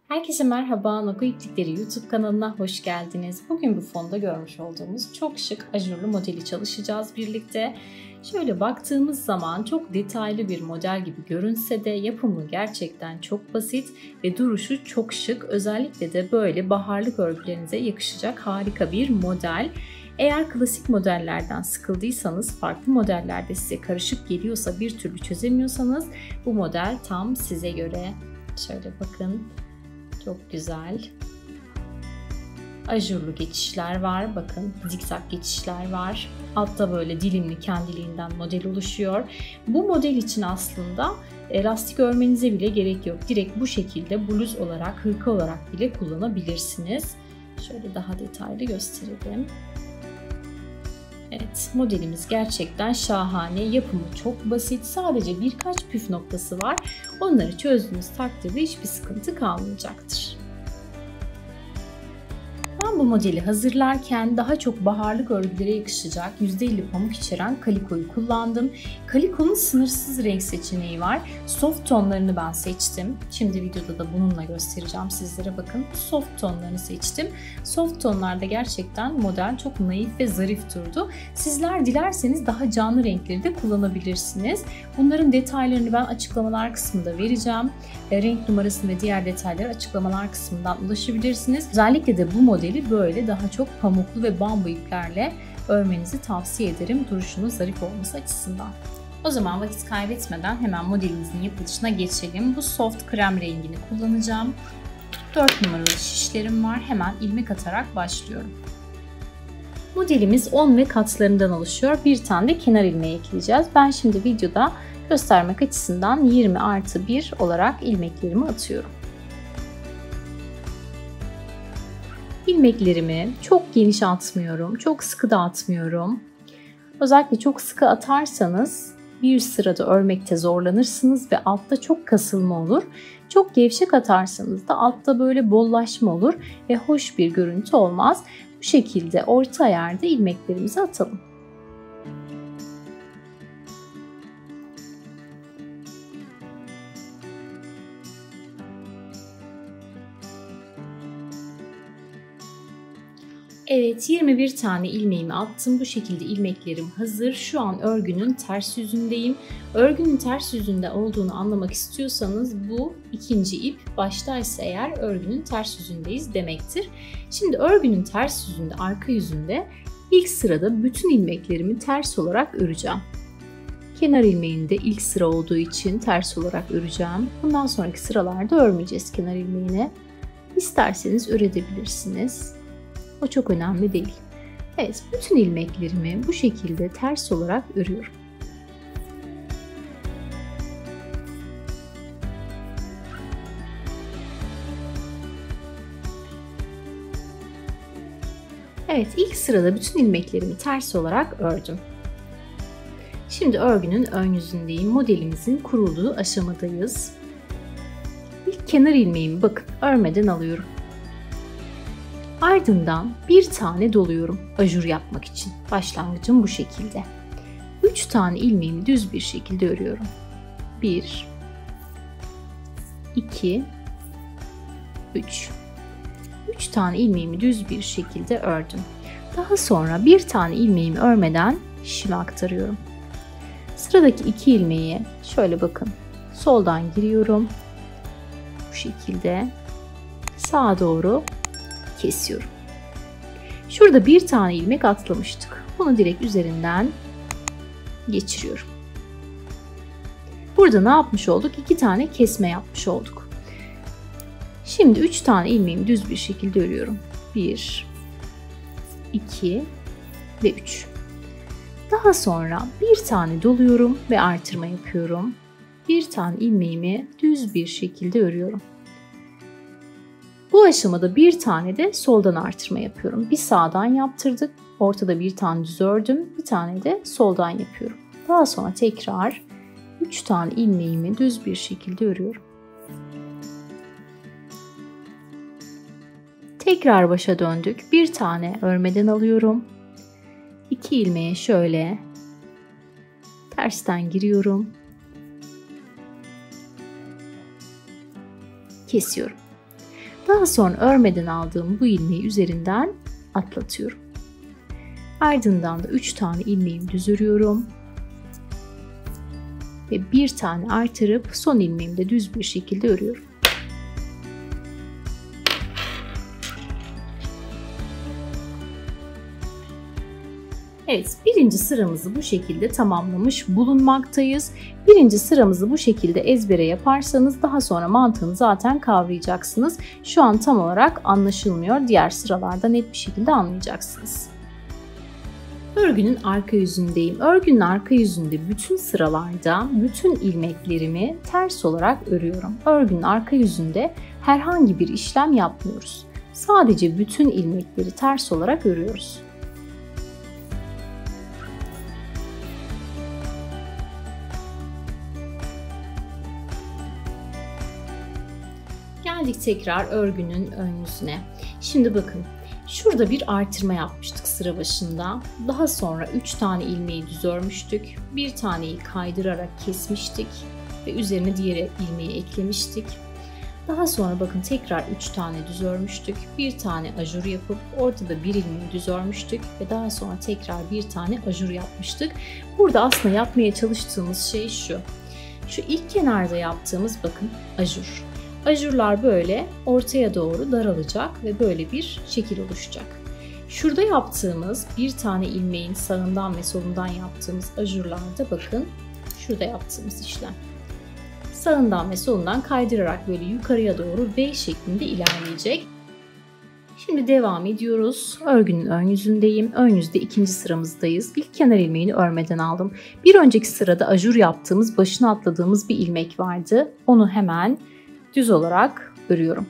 Herkese merhaba, Nago İplikleri YouTube kanalına hoş geldiniz. Bugün bu fonda görmüş olduğumuz çok şık ajurlu modeli çalışacağız birlikte. Şöyle baktığımız zaman çok detaylı bir model gibi görünse de yapımı gerçekten çok basit ve duruşu çok şık. Özellikle de böyle baharlık örgülerinize yakışacak harika bir model. Eğer klasik modellerden sıkıldıysanız, farklı modellerde size karışık geliyorsa, bir türlü çözemiyorsanız bu model tam size göre. Şöyle bakın. Çok güzel. Ajurlu geçişler var. Bakın zikzak geçişler var. Altta böyle dilimli kendiliğinden model oluşuyor. Bu model için aslında lastik örmenize bile gerek yok. Direkt bu şekilde bluz olarak, hırka olarak bile kullanabilirsiniz. Şöyle daha detaylı gösterelim. Evet, modelimiz gerçekten şahane. Yapımı çok basit. Sadece birkaç püf noktası var. Onları çözdüğünüz takdirde hiçbir sıkıntı kalmayacaktır. Ben bu modeli hazırlarken daha çok baharlık örgülere yakışacak %50 pamuk içeren kalikoyu kullandım. Kalikonun sınırsız renk seçeneği var. Soft tonlarını ben seçtim. Şimdi videoda da bununla göstereceğim sizlere, bakın. Soft tonlarını seçtim. Soft tonlarda gerçekten model çok naif ve zarif durdu. Sizler dilerseniz daha canlı renkleri de kullanabilirsiniz. Bunların detaylarını ben açıklamalar kısmında vereceğim. Renk numarasını ve diğer detayları açıklamalar kısmından ulaşabilirsiniz. Özellikle de bu modeli böyle daha çok pamuklu ve bambu iplerle örmenizi tavsiye ederim, duruşunun zarif olması açısından. O zaman vakit kaybetmeden hemen modelimizin yapılışına geçelim. Bu soft krem rengini kullanacağım. 4 numaralı şişlerim var. Hemen ilmek atarak başlıyorum. Modelimiz 10 ve katlarından oluşuyor. Bir tane de kenar ilmeği ekleyeceğiz. Ben şimdi videoda göstermek açısından 20+1 olarak ilmeklerimi atıyorum. İlmeklerimi çok geniş atmıyorum, çok sıkı da atmıyorum. Özellikle çok sıkı atarsanız bir sırada örmekte zorlanırsınız ve altta çok kasılma olur. Çok gevşek atarsanız da altta böyle bollaşma olur ve hoş bir görüntü olmaz. Bu şekilde orta yerde ilmeklerimizi atalım. Evet, 21 tane ilmeğimi attım. Bu şekilde ilmeklerim hazır. Şu an örgünün ters yüzündeyim. Örgünün ters yüzünde olduğunu anlamak istiyorsanız bu ikinci ip baştaysa eğer örgünün ters yüzündeyiz demektir. Şimdi örgünün ters yüzünde, arka yüzünde ilk sırada bütün ilmeklerimi ters olarak öreceğim. Kenar ilmeğinde ilk sıra olduğu için ters olarak öreceğim. Bundan sonraki sıralarda örmeyeceğiz kenar ilmeğini. İsterseniz örebilirsiniz. O çok önemli değil. Evet, bütün ilmeklerimi bu şekilde ters olarak örüyorum. Evet, ilk sırada bütün ilmeklerimi ters olarak ördüm. Şimdi örgünün ön yüzündeyim. Modelimizin kurulduğu aşamadayız. İlk kenar ilmeğimi bakın örmeden alıyorum. Ardından bir tane doluyorum ajur yapmak için. Başlangıcım bu şekilde. 3 tane ilmeğimi düz bir şekilde örüyorum. 1 2 3 3 tane ilmeğimi düz bir şekilde ördüm. Daha sonra bir tane ilmeğimi örmeden şişime aktarıyorum. Sıradaki 2 ilmeği şöyle bakın. Soldan giriyorum. Bu şekilde sağa doğru kesiyorum. Şurada bir tane ilmek atlamıştık. Bunu direkt üzerinden geçiriyorum. Burada ne yapmış olduk? 2 tane kesme yapmış olduk. Şimdi 3 tane ilmeğimi düz bir şekilde örüyorum. 1 2 ve 3. Daha sonra bir tane doluyorum ve artırma yapıyorum. Bir tane ilmeğimi düz bir şekilde örüyorum. Bu aşamada bir tane de soldan artırma yapıyorum. Bir sağdan yaptırdık. Ortada bir tane düz ördüm. Bir tane de soldan yapıyorum. Daha sonra tekrar 3 tane ilmeğimi düz bir şekilde örüyorum. Tekrar başa döndük. Bir tane örmeden alıyorum. 2 ilmeğe şöyle tersten giriyorum. Kesiyorum. Daha sonra örmeden aldığım bu ilmeği üzerinden atlatıyorum. Ardından da 3 tane ilmeğimi düz örüyorum. Ve bir tane artırıp son ilmeğimi de düz bir şekilde örüyorum. Evet, birinci sıramızı bu şekilde tamamlamış bulunmaktayız. Birinci sıramızı bu şekilde ezbere yaparsanız daha sonra mantığını zaten kavrayacaksınız. Şu an tam olarak anlaşılmıyor. Diğer sıralarda net bir şekilde anlayacaksınız. Örgünün arka yüzündeyim. Örgünün arka yüzünde bütün sıralarda bütün ilmeklerimi ters olarak örüyorum. Örgünün arka yüzünde herhangi bir işlem yapmıyoruz. Sadece bütün ilmekleri ters olarak örüyoruz. Geldik tekrar örgünün ön yüzüne. Şimdi bakın, şurada bir artırma yapmıştık sıra başında. Daha sonra 3 tane ilmeği düz örmüştük. Bir taneyi kaydırarak kesmiştik ve üzerine diğer ilmeği eklemiştik. Daha sonra bakın tekrar 3 tane düz örmüştük. Bir tane ajur yapıp ortada bir ilmeği düz örmüştük ve daha sonra tekrar bir tane ajur yapmıştık. Burada aslında yapmaya çalıştığımız şey şu. Şu ilk kenarda yaptığımız bakın ajur. Ajurlar böyle ortaya doğru daralacak ve böyle bir şekil oluşacak. Şurada yaptığımız bir tane ilmeğin sağından ve solundan yaptığımız ajurlarda bakın şurada yaptığımız işlem. Sağından ve solundan kaydırarak böyle yukarıya doğru V şeklinde ilerleyecek. Şimdi devam ediyoruz. Örgünün ön yüzündeyim. Ön yüzde ikinci sıramızdayız. İlk kenar ilmeğini örmeden aldım. Bir önceki sırada ajur yaptığımız, başına atladığımız bir ilmek vardı. Onu hemen düz olarak örüyorum.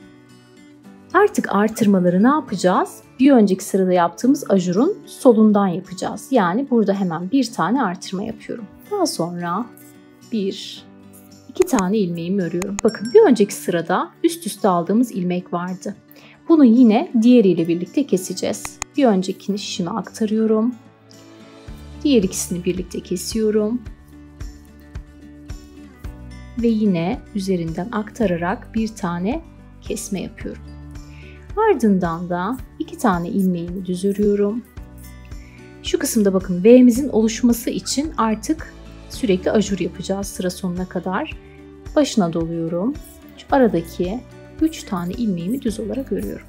Artık artırmaları ne yapacağız? Bir önceki sırada yaptığımız ajurun solundan yapacağız. Yani burada hemen bir tane artırma yapıyorum. Daha sonra 2 tane ilmeğimi örüyorum. Bakın bir önceki sırada üst üste aldığımız ilmek vardı. Bunu yine diğeriyle birlikte keseceğiz. Bir öncekini şişime aktarıyorum. Diğer ikisini birlikte kesiyorum. Ve yine üzerinden aktararak bir tane kesme yapıyorum. Ardından da 2 tane ilmeğimi düz örüyorum. Şu kısımda bakın V'mizin oluşması için artık sürekli ajur yapacağız sıra sonuna kadar. Başına doluyorum. Şu aradaki 3 tane ilmeğimi düz olarak örüyorum.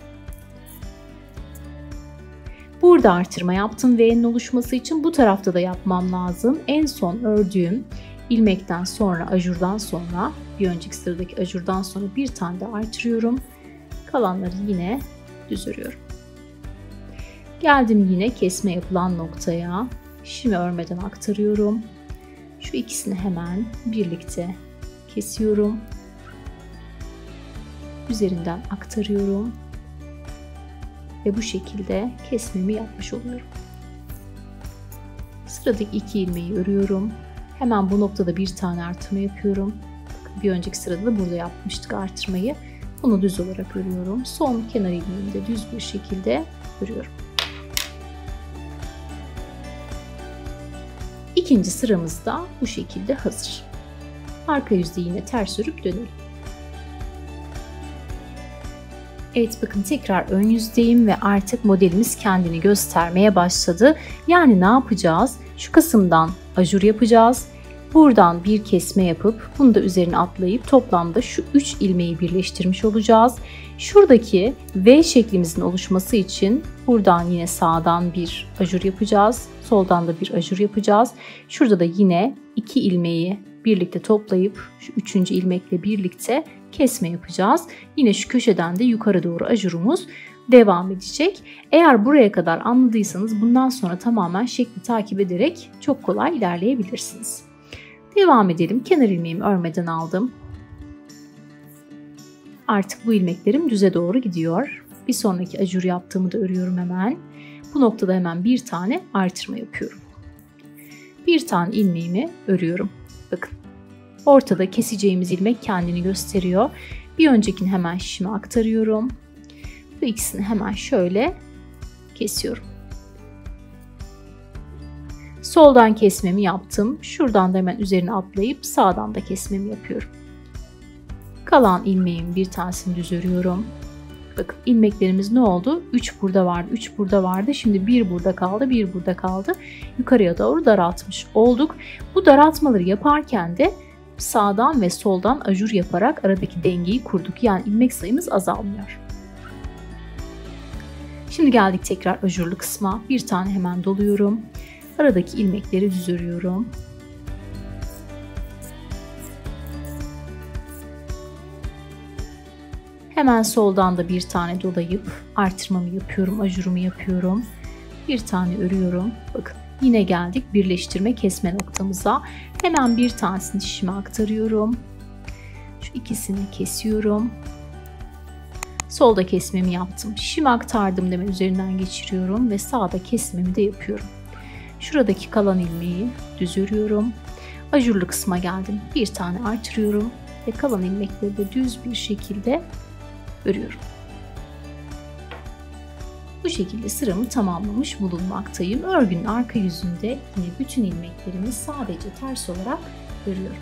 Burada artırma yaptım V'nin oluşması için, bu tarafta da yapmam lazım. En son ördüğüm ilmekten sonra, ajurdan sonra, bir önceki sıradaki ajurdan sonra bir tane de artırıyorum. Kalanları yine düz örüyorum. Geldim yine kesme yapılan noktaya. Şişimi örmeden aktarıyorum. Şu ikisini hemen birlikte kesiyorum. Üzerinden aktarıyorum. Ve bu şekilde kesmemi yapmış oluyorum. Sıradaki 2 ilmeği örüyorum. Hemen bu noktada bir tane artırma yapıyorum. Bir önceki sırada da burada yapmıştık artırmayı. Bunu düz olarak örüyorum. Son kenar ilmeğimi de düz bir şekilde örüyorum. İkinci sıramız da bu şekilde hazır. Arka yüzde yine ters örüp dönelim. Evet bakın tekrar ön yüzdeyim ve artık modelimiz kendini göstermeye başladı. Yani ne yapacağız? Şu kısımdan ajur yapacağız. Buradan bir kesme yapıp bunu da üzerine atlayıp toplamda şu 3 ilmeği birleştirmiş olacağız. Şuradaki V şeklimizin oluşması için buradan yine sağdan bir ajur yapacağız. Soldan da bir ajur yapacağız. Şurada da yine 2 ilmeği birlikte toplayıp şu 3. ilmekle birlikte kesme yapacağız. Yine şu köşeden de yukarı doğru ajurumuz devam edecek. Eğer buraya kadar anladıysanız bundan sonra tamamen şekli takip ederek çok kolay ilerleyebilirsiniz. Devam edelim. Kenar ilmeğimi örmeden aldım. Artık bu ilmeklerim düze doğru gidiyor. Bir sonraki ajur yaptığımı da örüyorum hemen. Bu noktada hemen bir tane artırma yapıyorum. Bir tane ilmeğimi örüyorum. Bakın. Ortada keseceğimiz ilmek kendini gösteriyor. Bir öncekini hemen şişime aktarıyorum. Bu ikisini hemen şöyle kesiyorum. Soldan kesmemi yaptım. Şuradan da hemen üzerine atlayıp sağdan da kesmemi yapıyorum. Kalan ilmeğin bir tanesini düz örüyorum. Bakın ilmeklerimiz ne oldu? 3 burada vardı, 3 burada vardı. Şimdi 1 burada kaldı, 1 burada kaldı. Yukarıya doğru daraltmış olduk. Bu daraltmaları yaparken de sağdan ve soldan ajur yaparak aradaki dengeyi kurduk. Yani ilmek sayımız azalmıyor. Şimdi geldik tekrar ajurlu kısma. Bir tane hemen doluyorum. Aradaki ilmekleri düz örüyorum. Hemen soldan da bir tane dolayıp artırmamı yapıyorum, ajurumu yapıyorum. Bir tane örüyorum. Bakın yine geldik birleştirme kesme noktamıza. Hemen bir tanesini şişime aktarıyorum. Şu ikisini kesiyorum. Solda kesmemi yaptım. Şişime aktardım deme üzerinden geçiriyorum ve sağda kesmemi de yapıyorum. Şuradaki kalan ilmeği düz örüyorum. Ajurlu kısma geldim. Bir tane artırıyorum ve kalan ilmekleri de düz bir şekilde örüyorum. Bu şekilde sıramı tamamlamış bulunmaktayım. Örgünün arka yüzünde yine bütün ilmeklerimi sadece ters olarak örüyorum.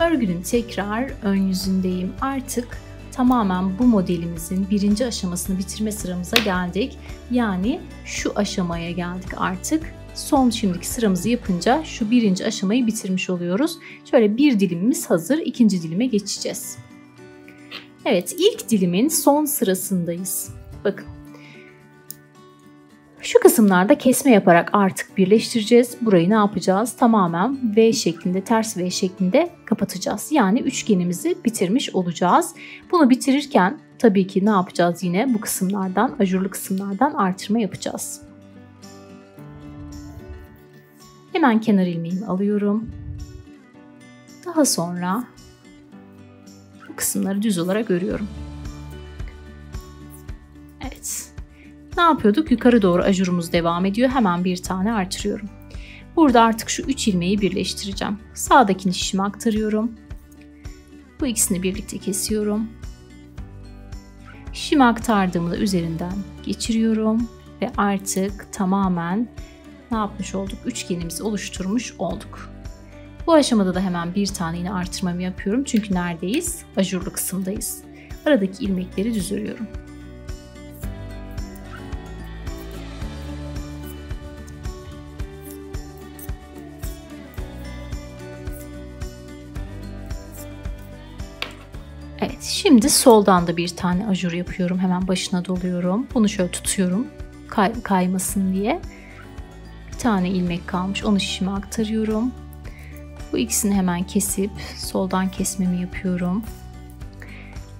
Örgünün tekrar ön yüzündeyim. Artık tamamen bu modelimizin birinci aşamasını bitirme sıramıza geldik. Yani şu aşamaya geldik artık. Son şimdiki sıramızı yapınca şu birinci aşamayı bitirmiş oluyoruz. Şöyle bir dilimimiz hazır. İkinci dilime geçeceğiz. Evet, ilk dilimin son sırasındayız. Bakın. Şu kısımlarda kesme yaparak artık birleştireceğiz. Burayı ne yapacağız? Tamamen V şeklinde, ters V şeklinde kapatacağız. Yani üçgenimizi bitirmiş olacağız. Bunu bitirirken tabii ki ne yapacağız yine? Bu kısımlardan, ajurlu kısımlardan artırma yapacağız. Hemen kenar ilmeğimi alıyorum. Daha sonra bu kısımları düz olarak örüyorum. Evet. Ne yapıyorduk? Yukarı doğru ajurumuz devam ediyor. Hemen bir tane artırıyorum. Burada artık şu 3 ilmeği birleştireceğim. Sağdakini şişime aktarıyorum. Bu ikisini birlikte kesiyorum. Şişime aktardığımda üzerinden geçiriyorum ve artık tamamen ne yapmış olduk? Üçgenimizi oluşturmuş olduk. Bu aşamada da hemen bir tane yine artırmamı yapıyorum. Çünkü neredeyiz? Ajurlu kısımdayız. Aradaki ilmekleri düz örüyorum. Evet, şimdi soldan da bir tane ajur yapıyorum. Hemen başına doluyorum. Bunu şöyle tutuyorum. Kaymasın diye. Bir tane ilmek kalmış. Onu şişime aktarıyorum. Bu ikisini hemen kesip soldan kesmemi yapıyorum.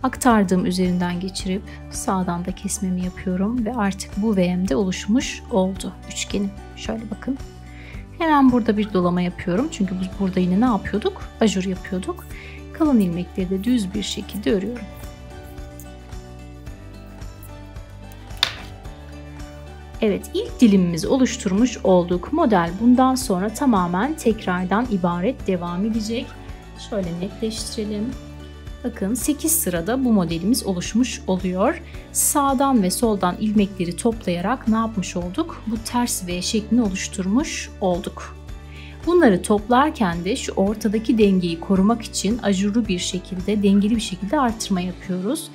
Aktardığım üzerinden geçirip sağdan da kesmemi yapıyorum ve artık bu V'mde oluşmuş oldu üçgenim. Şöyle bakın. Hemen burada bir dolama yapıyorum. Çünkü burada yine ne yapıyorduk? Ajur yapıyorduk. Kalan ilmekleri de düz bir şekilde örüyorum. Evet, ilk dilimimizi oluşturmuş olduk. Model bundan sonra tamamen tekrardan ibaret devam edecek. Şöyle netleştirelim. Bakın 8 sırada bu modelimiz oluşmuş oluyor. Sağdan ve soldan ilmekleri toplayarak ne yapmış olduk? Bu ters V şeklini oluşturmuş olduk. Bunları toplarken de şu ortadaki dengeyi korumak için ajurlu bir şekilde, dengeli bir şekilde artırma yapıyoruz.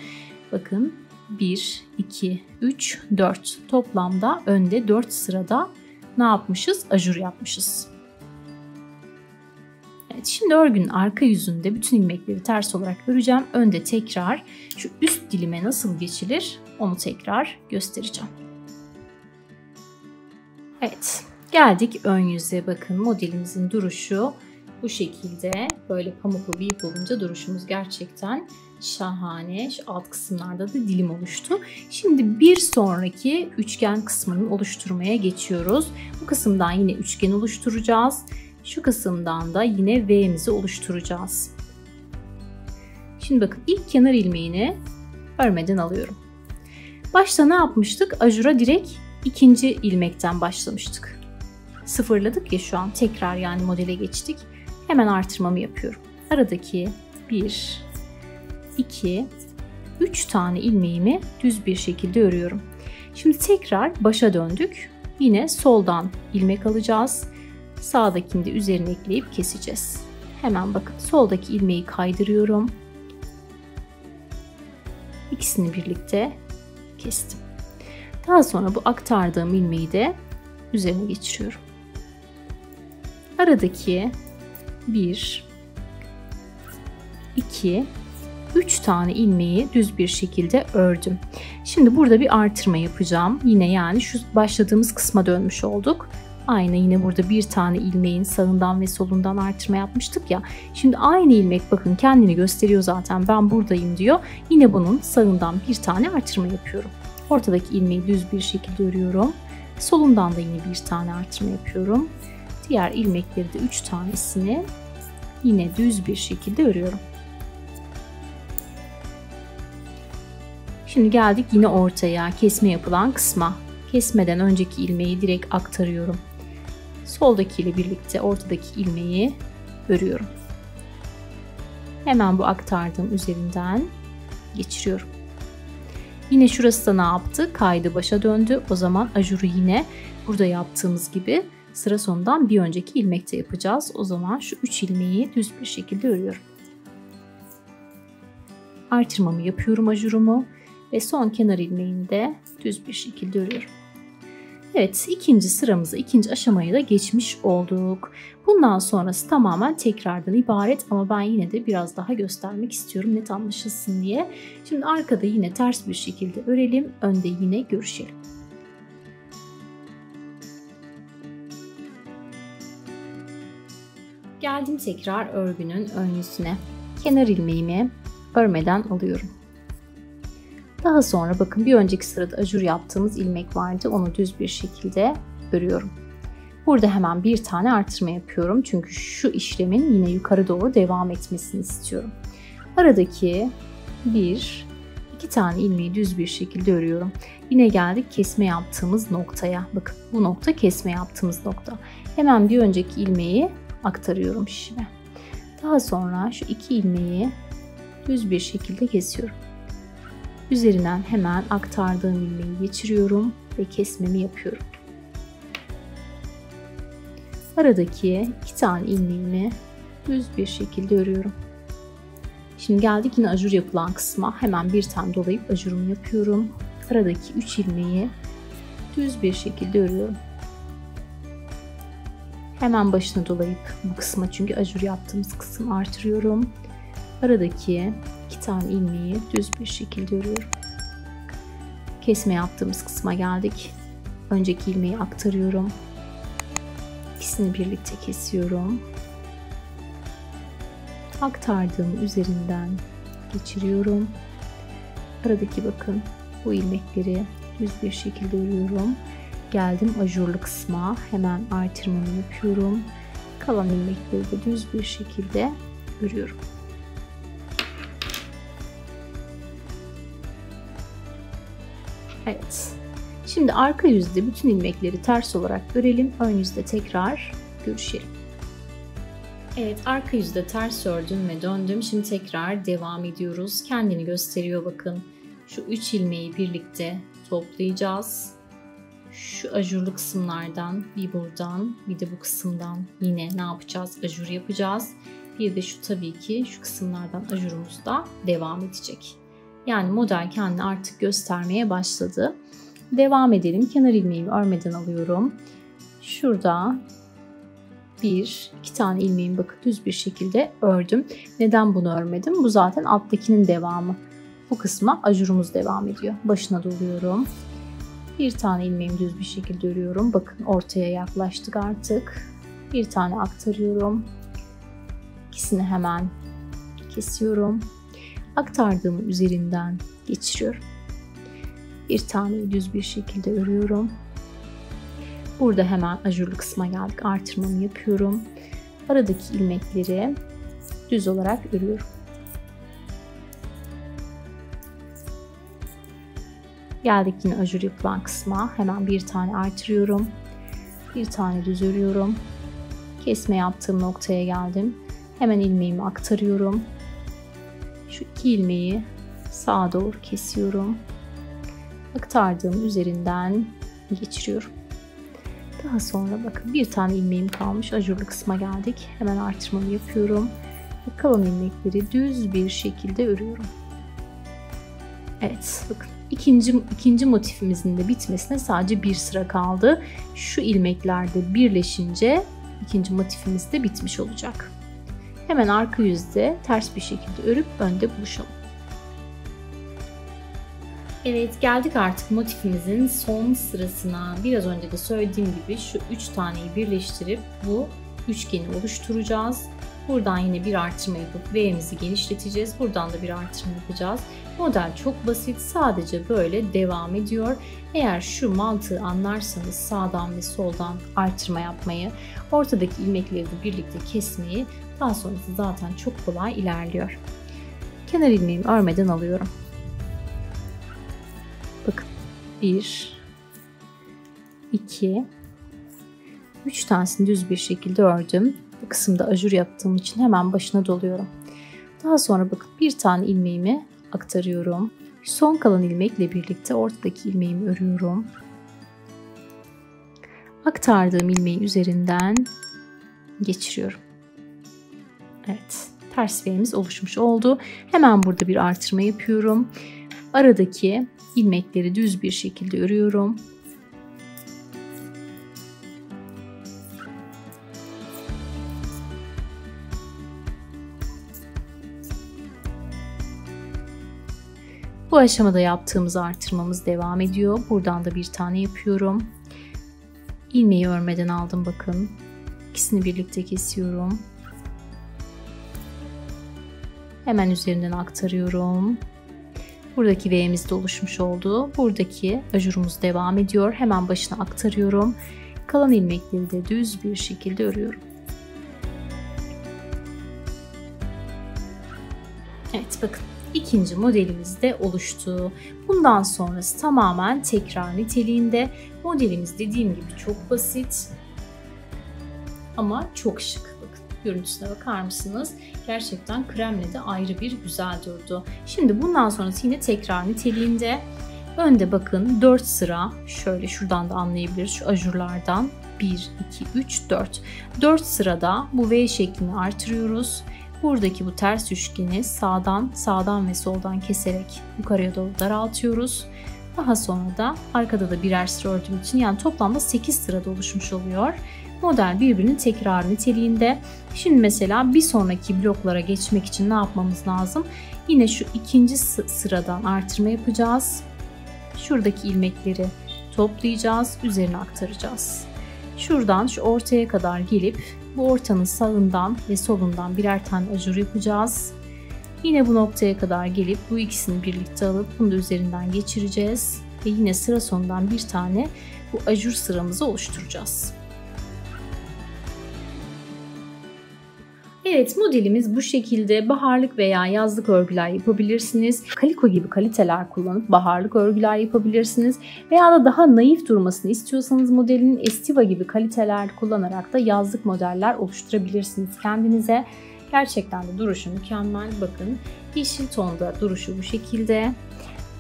Bakın 1, 2, 3, 4. Toplamda önde 4 sırada ne yapmışız? Ajur yapmışız. Evet, şimdi örgünün arka yüzünde bütün ilmekleri ters olarak öreceğim. Önde tekrar şu üst dilime nasıl geçilir onu tekrar göstereceğim. Evet, geldik ön yüze. Bakın modelimizin duruşu bu şekilde. Böyle pamuklu bir ip olunca duruşumuz gerçekten şahane. Şu alt kısımlarda da dilim oluştu. Şimdi bir sonraki üçgen kısmını oluşturmaya geçiyoruz. Bu kısımdan yine üçgen oluşturacağız. Şu kısımdan da yine V'mizi oluşturacağız. Şimdi bakın ilk kenar ilmeğini örmeden alıyorum. Başta ne yapmıştık? Ajura direkt ikinci ilmekten başlamıştık. Sıfırladık ya şu an tekrar yani modele geçtik. Hemen artırmamı yapıyorum. Aradaki 1, 2, 3 tane ilmeğimi düz bir şekilde örüyorum. Şimdi tekrar başa döndük. Yine soldan ilmek alacağız. Sağdakini de üzerine ekleyip keseceğiz. Hemen bakın soldaki ilmeği kaydırıyorum. İkisini birlikte kestim. Daha sonra bu aktardığım ilmeği de üzerine geçiriyorum. Aradaki 1, 2, 3 tane ilmeği düz bir şekilde ördüm. Şimdi burada bir artırma yapacağım. Yine yani şu başladığımız kısma dönmüş olduk. Aynı yine burada bir tane ilmeğin sağından ve solundan artırma yapmıştık ya. Şimdi aynı ilmek bakın kendini gösteriyor zaten, ben buradayım diyor. Yine bunun sağından bir tane artırma yapıyorum. Ortadaki ilmeği düz bir şekilde örüyorum. Solundan da yine bir tane artırma yapıyorum. Diğer ilmekleri de 3 tanesini yine düz bir şekilde örüyorum. Şimdi geldik yine ortaya, kesme yapılan kısma. Kesmeden önceki ilmeği direkt aktarıyorum. Soldaki ile birlikte ortadaki ilmeği örüyorum. Hemen bu aktardığım üzerinden geçiriyorum. Yine şurası da ne yaptı? Kaydı başa döndü. O zaman ajuru yine burada yaptığımız gibi sıra sonundan bir önceki ilmekte yapacağız. O zaman şu 3 ilmeği düz bir şekilde örüyorum. Artırmamı yapıyorum, ajurumu ve son kenar ilmeğini de düz bir şekilde örüyorum. Evet, ikinci sıramızı, ikinci aşamayı da geçmiş olduk. Bundan sonrası tamamen tekrardan ibaret ama ben yine de biraz daha göstermek istiyorum net anlaşılsın diye. Şimdi arkada yine ters bir şekilde örelim, önde yine görüşelim. Geldim tekrar örgünün ön yüzüne. Kenar ilmeğimi örmeden alıyorum. Daha sonra bakın bir önceki sırada ajur yaptığımız ilmek vardı. Onu düz bir şekilde örüyorum. Burada hemen bir tane artırma yapıyorum. Çünkü şu işlemin yine yukarı doğru devam etmesini istiyorum. Aradaki 1, 2 tane ilmeği düz bir şekilde örüyorum. Yine geldik kesme yaptığımız noktaya. Bakın bu nokta kesme yaptığımız nokta. Hemen bir önceki ilmeği aktarıyorum şişime. Daha sonra şu 2 ilmeği düz bir şekilde kesiyorum. Üzerinden hemen aktardığım ilmeği geçiriyorum ve kesmemi yapıyorum. Aradaki 2 tane ilmeğimi düz bir şekilde örüyorum. Şimdi geldik yine ajur yapılan kısma. Hemen bir tane dolayıp ajurumu yapıyorum. Aradaki 3 ilmeği düz bir şekilde örüyorum. Hemen başına dolayıp bu kısma, çünkü ajur yaptığımız kısım, artırıyorum. Aradaki 2 tane ilmeği düz bir şekilde örüyorum. Kesme yaptığımız kısma geldik. Önceki ilmeği aktarıyorum. İkisini birlikte kesiyorum. Aktardığım üzerinden geçiriyorum. Aradaki bakın bu ilmekleri düz bir şekilde örüyorum. Geldim ajurlu kısma. Hemen artırmamı yapıyorum. Kalan ilmekleri de düz bir şekilde örüyorum. Evet. Şimdi arka yüzde bütün ilmekleri ters olarak örelim. Ön yüzde tekrar görüşelim. Evet, arka yüzde ters ördüm ve döndüm. Şimdi tekrar devam ediyoruz. Kendini gösteriyor bakın. Şu 3 ilmeği birlikte toplayacağız. Şu ajurlu kısımlardan, bir buradan bir de bu kısımdan yine ne yapacağız? Ajur yapacağız. Bir de şu, tabii ki şu kısımlardan ajurumuz da devam edecek. Yani model kendini artık göstermeye başladı. Devam edelim. Kenar ilmeğimi örmeden alıyorum. Şurada 1, 2 tane ilmeğimi bakın düz bir şekilde ördüm. Neden bunu örmedim? Bu zaten alttakinin devamı. Bu kısma ajurumuz devam ediyor. Başına doluyorum. Bir tane ilmeğimi düz bir şekilde örüyorum. Bakın ortaya yaklaştık artık. Bir tane aktarıyorum. İkisini hemen kesiyorum. Aktardığımın üzerinden geçiriyorum. Bir taneyi düz bir şekilde örüyorum. Burada hemen ajurlu kısma geldik. Artırmamı yapıyorum. Aradaki ilmekleri düz olarak örüyorum. Geldik yine ajur yapılan kısma. Hemen bir tane artırıyorum. Bir tane düz örüyorum. Kesme yaptığım noktaya geldim. Hemen ilmeğimi aktarıyorum. Şu 2 ilmeği sağa doğru kesiyorum. Aktardığım üzerinden geçiriyorum. Daha sonra bakın bir tane ilmeğim kalmış. Ajurlu kısma geldik. Hemen artırmamı yapıyorum. Ve kalan ilmekleri düz bir şekilde örüyorum. Evet, bakın ikinci motifimizin de bitmesine sadece bir sıra kaldı. Şu ilmekler de birleşince ikinci motifimiz de bitmiş olacak. Hemen arka yüzde ters bir şekilde örüp önde buluşalım. Evet, geldik artık motifimizin son sırasına. Biraz önce de söylediğim gibi şu 3 taneyi birleştirip bu üçgeni oluşturacağız. Buradan yine bir artırma yapıp V'mizi genişleteceğiz. Buradan da bir artırma yapacağız. Model çok basit. Sadece böyle devam ediyor. Eğer şu mantığı anlarsanız sağdan ve soldan artırma yapmayı, ortadaki ilmekleri de birlikte kesmeyi, daha sonrası zaten çok kolay ilerliyor. Kenar ilmeğimi örmeden alıyorum. Bakın 1, 2, 3 tanesini düz bir şekilde ördüm. Bu kısımda ajur yaptığım için hemen başına doluyorum. Daha sonra bakın bir tane ilmeğimi aktarıyorum. Son kalan ilmekle birlikte ortadaki ilmeğimi örüyorum. Aktardığım ilmeği üzerinden geçiriyorum. Evet, ters V'miz oluşmuş oldu. Hemen burada bir artırma yapıyorum. Aradaki ilmekleri düz bir şekilde örüyorum. Bu aşamada yaptığımız artırmamız devam ediyor. Buradan da bir tane yapıyorum. İlmeği örmeden aldım bakın. İkisini birlikte kesiyorum. Hemen üzerinden aktarıyorum. Buradaki V'miz de oluşmuş oldu. Buradaki ajurumuz devam ediyor. Hemen başına aktarıyorum. Kalan ilmekleri de düz bir şekilde örüyorum. Evet, bakın. İkinci modelimiz de oluştu. Bundan sonrası tamamen tekrar niteliğinde. Modelimiz dediğim gibi çok basit ama çok şık. Bakın görüntüsüne bakar mısınız? Gerçekten kremle de ayrı bir güzel durdu. Şimdi bundan sonrası yine tekrar niteliğinde. Önde bakın 4 sıra, şöyle şuradan da anlayabiliriz şu ajurlardan. 1, 2, 3, 4. 4 sırada bu V şeklini artırıyoruz. Buradaki bu ters üçgeni sağdan ve soldan keserek yukarıya doğru daraltıyoruz. Daha sonra da arkada da birer sıra ördüğüm için yani toplamda 8 sırada oluşmuş oluyor. Model birbirinin tekrar niteliğinde. Şimdi mesela bir sonraki bloklara geçmek için ne yapmamız lazım? Yine şu ikinci sıradan artırma yapacağız. Şuradaki ilmekleri toplayacağız, üzerine aktaracağız. Şuradan şu ortaya kadar gelip bu ortanın sağından ve solundan birer tane ajur yapacağız. Yine bu noktaya kadar gelip bu ikisini birlikte alıp bunu da üzerinden geçireceğiz. Ve yine sıra sonundan bir tane bu ajur sıramızı oluşturacağız. Evet, modelimiz bu şekilde. Baharlık veya yazlık örgüler yapabilirsiniz. Kaliko gibi kaliteler kullanıp baharlık örgüler yapabilirsiniz. Veya da daha naif durmasını istiyorsanız modelin estiva gibi kaliteler kullanarak da yazlık modeller oluşturabilirsiniz kendinize. Gerçekten de duruşu mükemmel. Bakın yeşil tonda duruşu bu şekilde.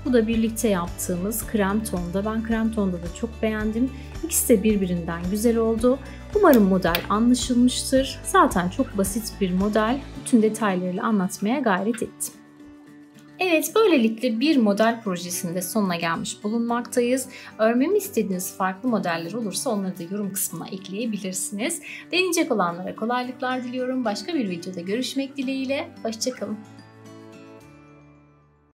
Bu da birlikte yaptığımız krem tonda. Ben krem tonda da çok beğendim. İkisi de birbirinden güzel oldu. Umarım model anlaşılmıştır. Zaten çok basit bir model. Bütün detaylarıyla anlatmaya gayret ettim. Evet, böylelikle bir model projesinde sonuna gelmiş bulunmaktayız. Örmemi istediğiniz farklı modeller olursa onları da yorum kısmına ekleyebilirsiniz. Deneyecek olanlara kolaylıklar diliyorum. Başka bir videoda görüşmek dileğiyle. Hoşça kalın.